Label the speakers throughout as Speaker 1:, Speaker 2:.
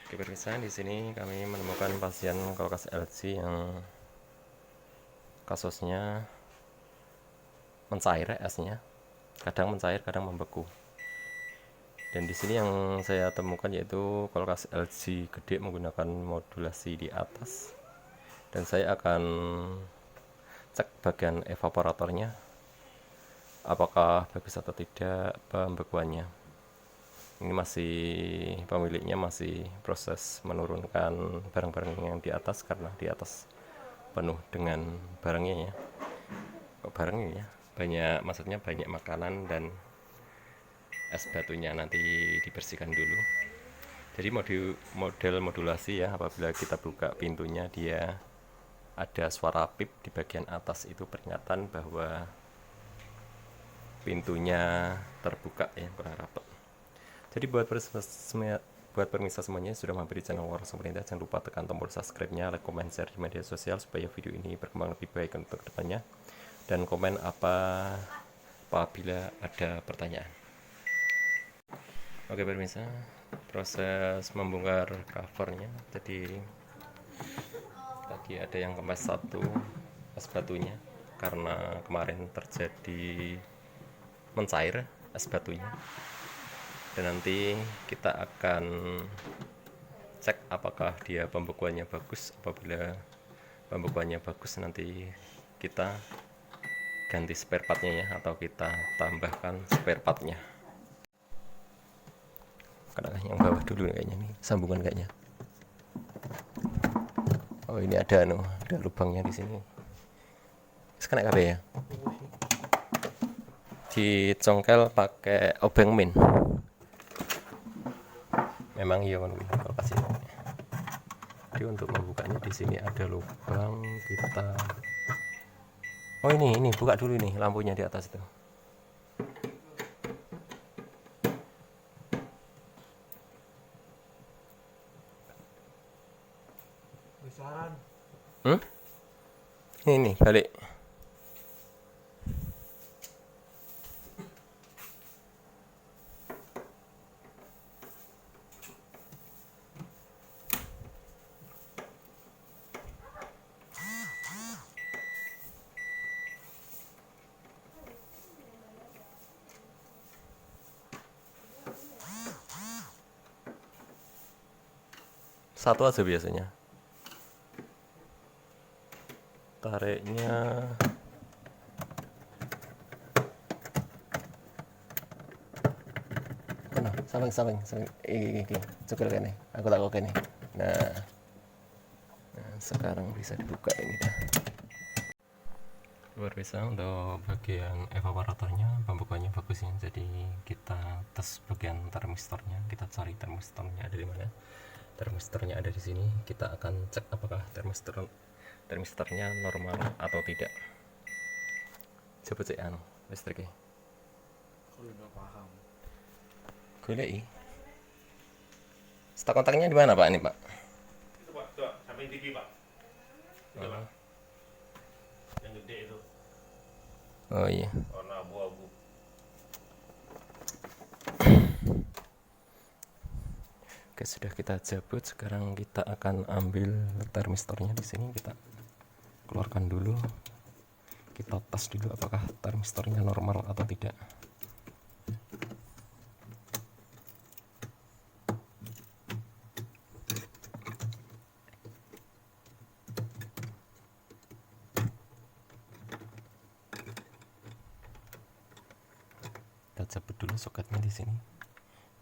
Speaker 1: Oke, pemirsa, di sini kami menemukan pasien kulkas LG yang kasusnya mencair esnya, kadang mencair, kadang membeku. Dan di sini yang saya temukan yaitu kulkas LG gede menggunakan modulasi di atas. Dan saya akan cek bagian evaporatornya, apakah bagus atau tidak pembekuannya. Ini masih pemiliknya masih proses menurunkan barang-barang yang di atas karena di atas penuh dengan barangnya ya. Kok barangnya ya? Banyak, maksudnya banyak makanan dan es batunya nanti dibersihkan dulu. Jadi model modulasi ya, apabila kita buka pintunya dia ada suara pip di bagian atas, itu peringatan bahwa pintunya terbuka ya, kurang rapat. Jadi buat permisa semuanya sudah mampir di channel Waras Pemerintah, jangan lupa tekan tombol subscribe-nya, like, comment, share di media sosial supaya video ini berkembang lebih baik untuk kedepannya. Dan komen apabila ada pertanyaan. Oke pemirsa, proses membongkar covernya. Jadi tadi ada yang kempes satu es batunya karena kemarin terjadi mencair es batunya. Dan nanti kita akan cek apakah dia pembekuannya bagus. Apabila pembekuannya bagus, nanti kita ganti spare partnya ya, atau kita tambahkan spare partnya. Karena yang bawah dulu kayaknya nih, sambungan kayaknya. Oh ini ada lubangnya di sini. Sekarang KB ya. Dicongkel pakai obeng min. Memang iya kan kalau kasih. Jadi untuk membukanya di sini ada lubang, kita. Oh ini buka dulu nih lampunya di atas itu.
Speaker 2: Besaran.
Speaker 1: Ini balik. Satu aja biasanya. Tariknya mana? Samping. Iki. Cukup kene. Aku tak kok kene. Nah, sekarang bisa dibuka ini dah. Luar biasa untuk bagian evaporatornya, pembukaannya bagus ya. Jadi kita tes bagian termistornya, kita cari termistornya ada di mana. Termistornya ada di sini. Kita akan cek apakah termistornya normal atau tidak. Coba cek listriknya.
Speaker 2: Kalau nggak paham.
Speaker 1: Goleki. Stak kontaknya di mana Pak ini Pak?
Speaker 2: Itu Pak, tuh, samping TV Pak. Itu Pak. Yang gede itu,
Speaker 1: Oh iya.
Speaker 2: warna abu-abu.
Speaker 1: Oke, sudah kita cabut. Sekarang kita akan ambil termistornya di sini. Kita keluarkan dulu. Kita tes dulu apakah termistornya normal atau tidak. Kita cabut dulu soketnya di sini.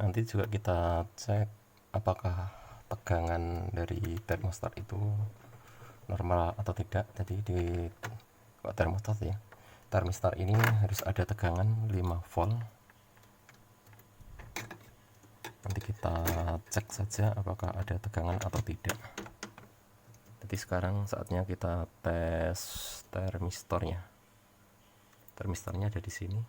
Speaker 1: Nanti juga kita cek apakah tegangan dari termostat itu normal atau tidak. Jadi di termostat ya, termistor ini harus ada tegangan 5 volt. Nanti kita cek saja apakah ada tegangan atau tidak. Jadi sekarang saatnya kita tes termistornya. Termistornya ada di sini.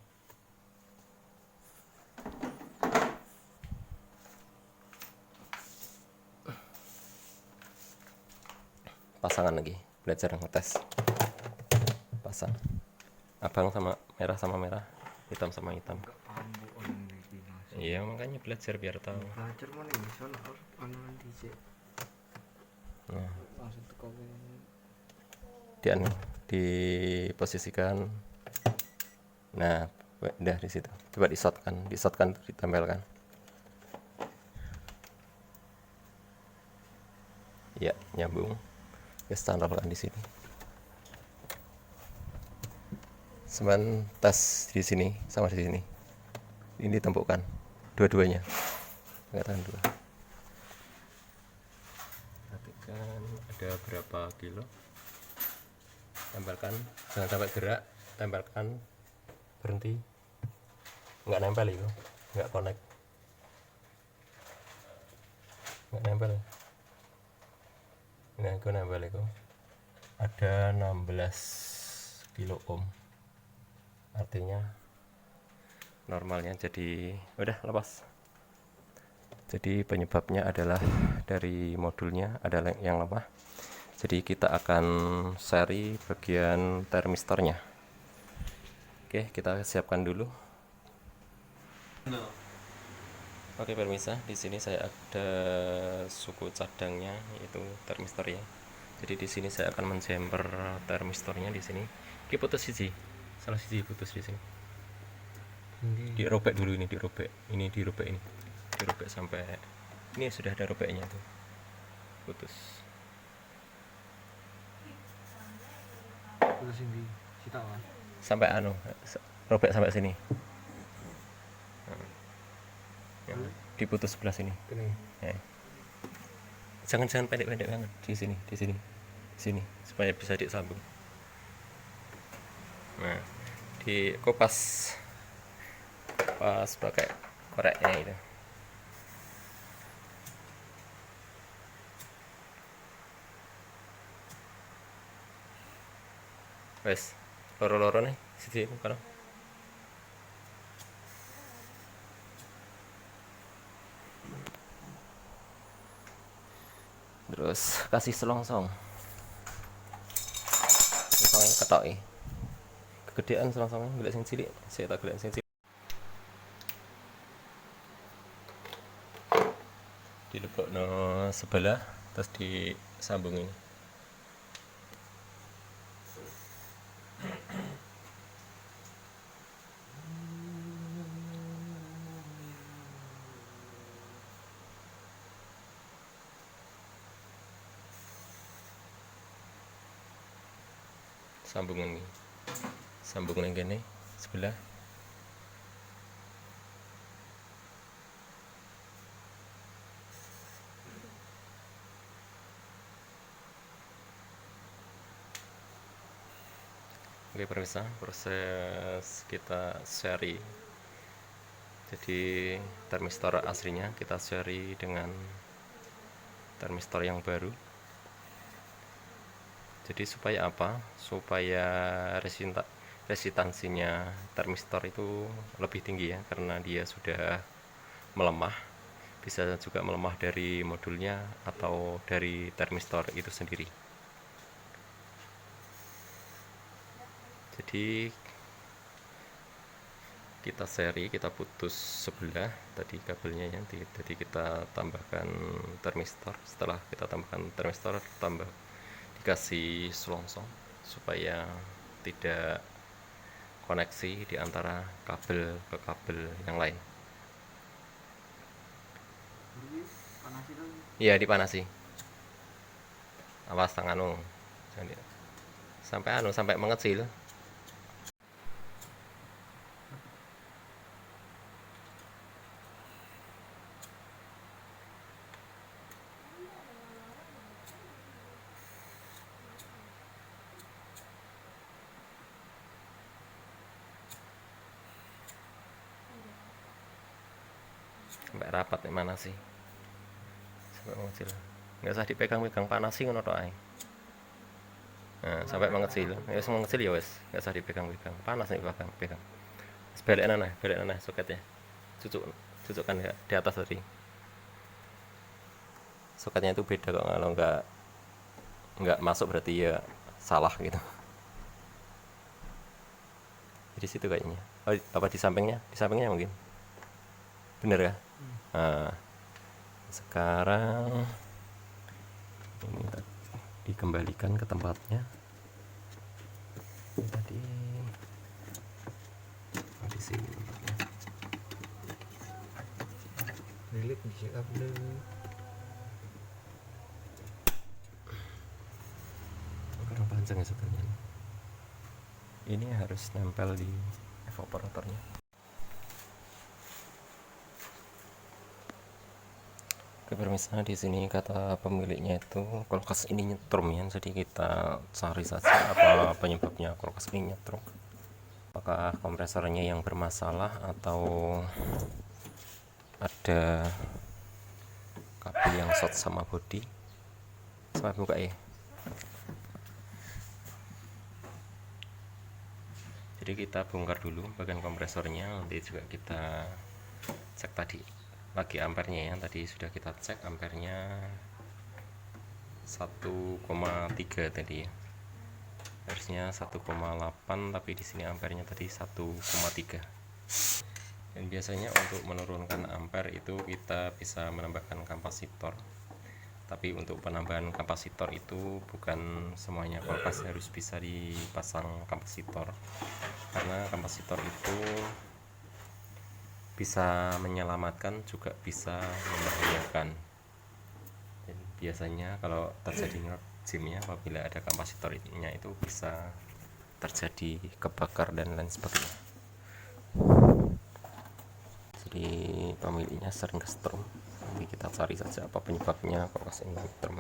Speaker 1: Pasangan lagi, belajar ngetes. Pasang. Abang sama merah, hitam sama hitam.
Speaker 2: Nggak paham Bu, oh ini
Speaker 1: Iya, makanya belajar biar tahu.
Speaker 3: Belajar mana ini sono anu dhisik.
Speaker 1: Nah,
Speaker 3: Langsung teko kene.
Speaker 1: diposisikan. Nah, udah di situ. Coba disotkan, ditempelkan. Ya, nyambung. Ya, standarkan di sini. Semen tes di sini sama di sini. Ini tempukkan dua-duanya. Angkatan 2. Perhatikan ada berapa kilo. Tempelkan, jangan sampai gerak. Tempelkan, berhenti. Nggak nempel itu, nggak connect. Nggak nempel. Ini aku nempel itu. Ada 16 kilo ohm. Artinya normalnya, jadi udah lepas. Jadi penyebabnya adalah dari modulnya ada yang lemah. Jadi kita akan seri bagian termistornya. Oke, kita siapkan dulu. Oke pemirsa, di sini saya ada suku cadangnya, yaitu termistor ya. Jadi di sini saya akan menjemper termistornya di sini. Oke, putus siji, salah siji putus di sini. Dirobek dulu ini, dirobek sampai ini sudah ada robeknya tuh, putus.
Speaker 3: Terus ini sitawan.
Speaker 1: Sampai robek sampai sini. Yang diputus sebelah sini.
Speaker 3: Kene.
Speaker 1: Jangan pendek-pendek banget di sini supaya bisa disambung. Nah, dikupas pakai koreknya itu. Wes, loro-loro nih sisi kalau. Terus kasih selongsong ketok kegedean selongsongnya, golek sing cilik, saya tak golek sing cilik. Dilebokno sebelah terus disambungin. Sambungan gini sebelah. Oke pemirsa, proses kita seri. Jadi termistor aslinya kita seri dengan termistor yang baru. Jadi supaya apa? Supaya resistansinya termistor itu lebih tinggi ya, karena dia sudah melemah. Bisa juga melemah dari modulnya atau dari termistor itu sendiri. Jadi kita seri, kita putus sebelah tadi kabelnya ya, jadi kita tambahkan termistor. Setelah kita tambahkan termistor, dikasih selongsong supaya tidak koneksi di antara kabel ke kabel yang lain.
Speaker 3: Panasi lagi.
Speaker 1: Iya, dipanasi. Awas tanganmu. Sampai mengecil. Sampai rapat nih mana sih? Sampai mengecil. Nggak usah dipegang-pegang, panasi ngono tok ae. Nah, sampai mengecil. Ya wis mengecil ya wis, nggak usah dipegang-pegang. Panas nih pegang. Balik nana soketnya. Cucukkan ya di atas tadi. Soketnya itu beda kok, kalau nggak masuk berarti ya salah gitu. Di situ kayaknya. Oh, apa di sampingnya? Di sampingnya mungkin. bener ya. Nah, sekarang ini dikembalikan ke tempatnya. Ini tadi di sini tempatnya.
Speaker 3: Relate di check up dulu.
Speaker 1: Kurang panjang ya sebenarnya. Ini harus nempel di evaporatornya. Oke, permisal di sini kata pemiliknya itu kulkas ini nyetrum ya, jadi kita cari saja apa penyebabnya kulkas ini nyetrum. Apakah kompresornya yang bermasalah atau ada kabel yang short sama bodi. Saya buka ya. Jadi kita bongkar dulu bagian kompresornya, nanti juga kita cek tadi lagi ampernya ya. Tadi sudah kita cek ampernya 1,3 tadi ya. Harusnya 1,8 tapi di sini ampernya tadi 1,3. Dan biasanya untuk menurunkan ampere itu kita bisa menambahkan kapasitor. Tapi untuk penambahan kapasitor itu bukan semuanya kulkas harus bisa dipasang kapasitor, karena kapasitor itu bisa menyelamatkan juga bisa membahayakan. Dan biasanya kalau terjadi nge-jimnya apabila ada kapasitornya itu bisa terjadi kebakar dan lain sebagainya. Jadi pemiliknya sering kesetrum. Nanti kita cari saja apa penyebabnya kulkas ini kesetrum.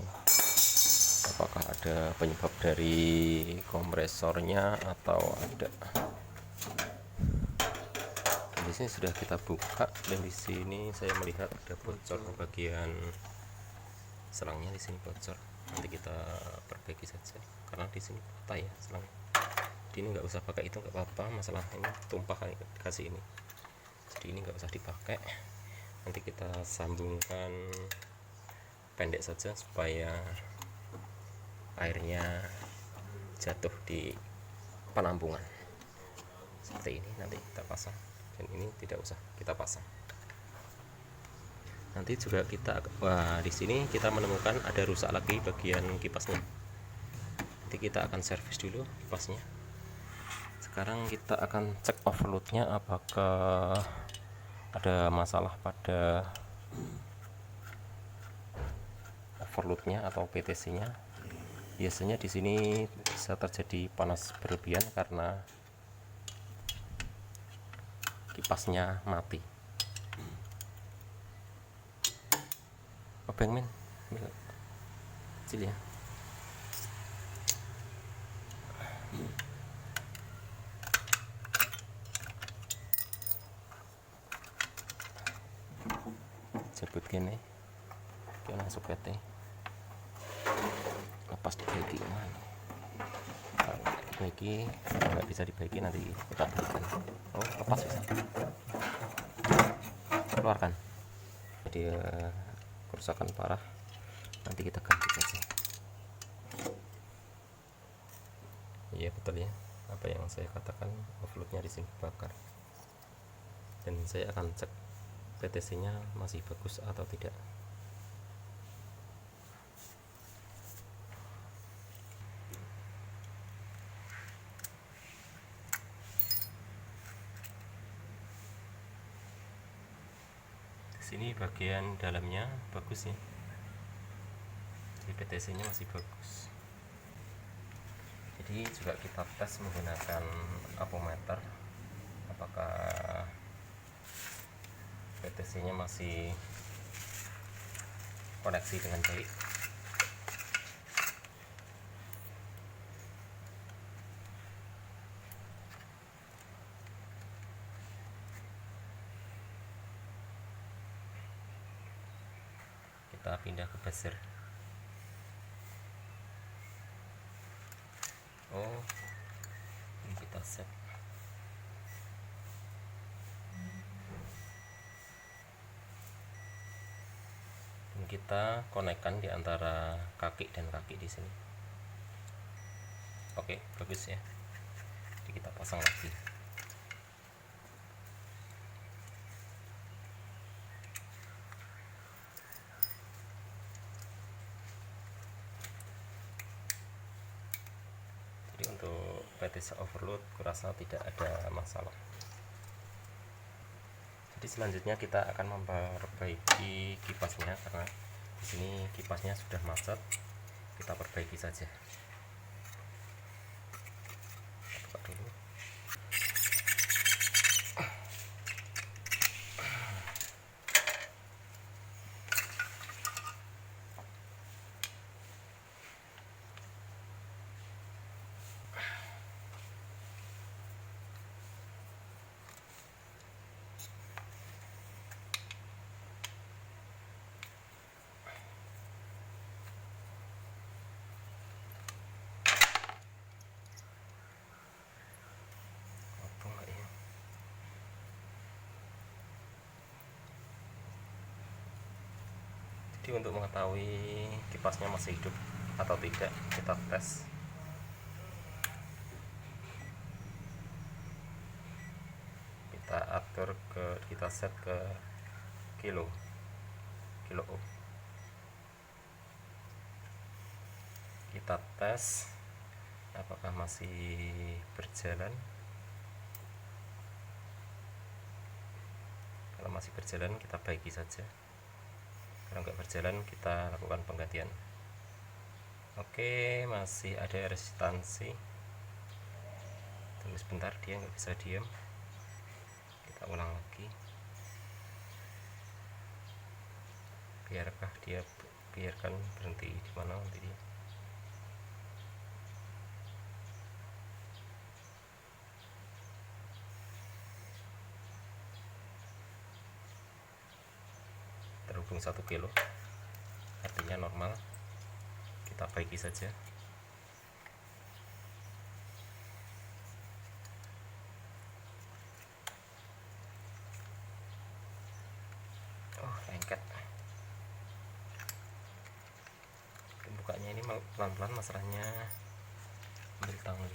Speaker 1: Apakah ada penyebab dari kompresornya atau ada. Di sini sudah kita buka dan di sini saya melihat ada bocor bagian selangnya, di sini bocor. Nanti kita perbaiki saja karena di sini patah ya selangnya. Jadi ini nggak usah pakai itu, nggak apa-apa, masalah ini tumpah kasih ini. Jadi ini nggak usah dipakai, nanti kita sambungkan pendek saja supaya airnya jatuh di penampungan seperti ini. Nanti kita pasang, dan ini tidak usah kita pasang. Nanti juga kita di sini kita menemukan ada rusak lagi bagian kipasnya. Nanti kita akan servis dulu kipasnya. Sekarang kita akan cek overloadnya apakah ada masalah pada overloadnya atau PTC-nya. Biasanya di sini bisa terjadi panas berlebihan karena kipasnya mati. Obeng men, kecil ya. Jebut gini, kita langsung PT. Lepas dibaiki mana? Dibaiki, nggak bisa dibaiki nanti kita berikan. Oh, lepas bisa. Keluarkan. Jadi kerusakan parah. Nanti kita ganti saja. Iya betul ya, apa yang saya katakan, overloadnya di sini bakar. Dan saya akan cek PTC-nya masih bagus atau tidak. Sini bagian dalamnya bagus ya, jadi PTC-nya masih bagus. Jadi juga kita tes menggunakan apometer apakah PTC-nya masih koneksi dengan baik. Kita pindah ke buzzer. Oh, ini kita set. Dan kita konekkan di antara kaki dan kaki di sini. Oke, bagus ya. Jadi kita pasang lagi. otomatis overload, kurasa tidak ada masalah. Jadi selanjutnya kita akan memperbaiki kipasnya, karena di sini kipasnya sudah macet. Kita perbaiki saja. Buka dulu. Jadi untuk mengetahui kipasnya masih hidup atau tidak, kita tes. Kita atur kita set ke kilo ohm. Kita tes apakah masih berjalan. Kalau masih berjalan kita baiki saja. Kalau nggak berjalan kita lakukan penggantian. Oke, masih ada resistansi. Tunggu sebentar, dia nggak bisa diam. Kita ulang lagi. Biarkan berhenti di mana nanti dia. Terhubung 1 kilo, artinya normal. Kita baiki saja. Oh, lengket. Bukanya ini pelan-pelan masalahnya, ambil tangan.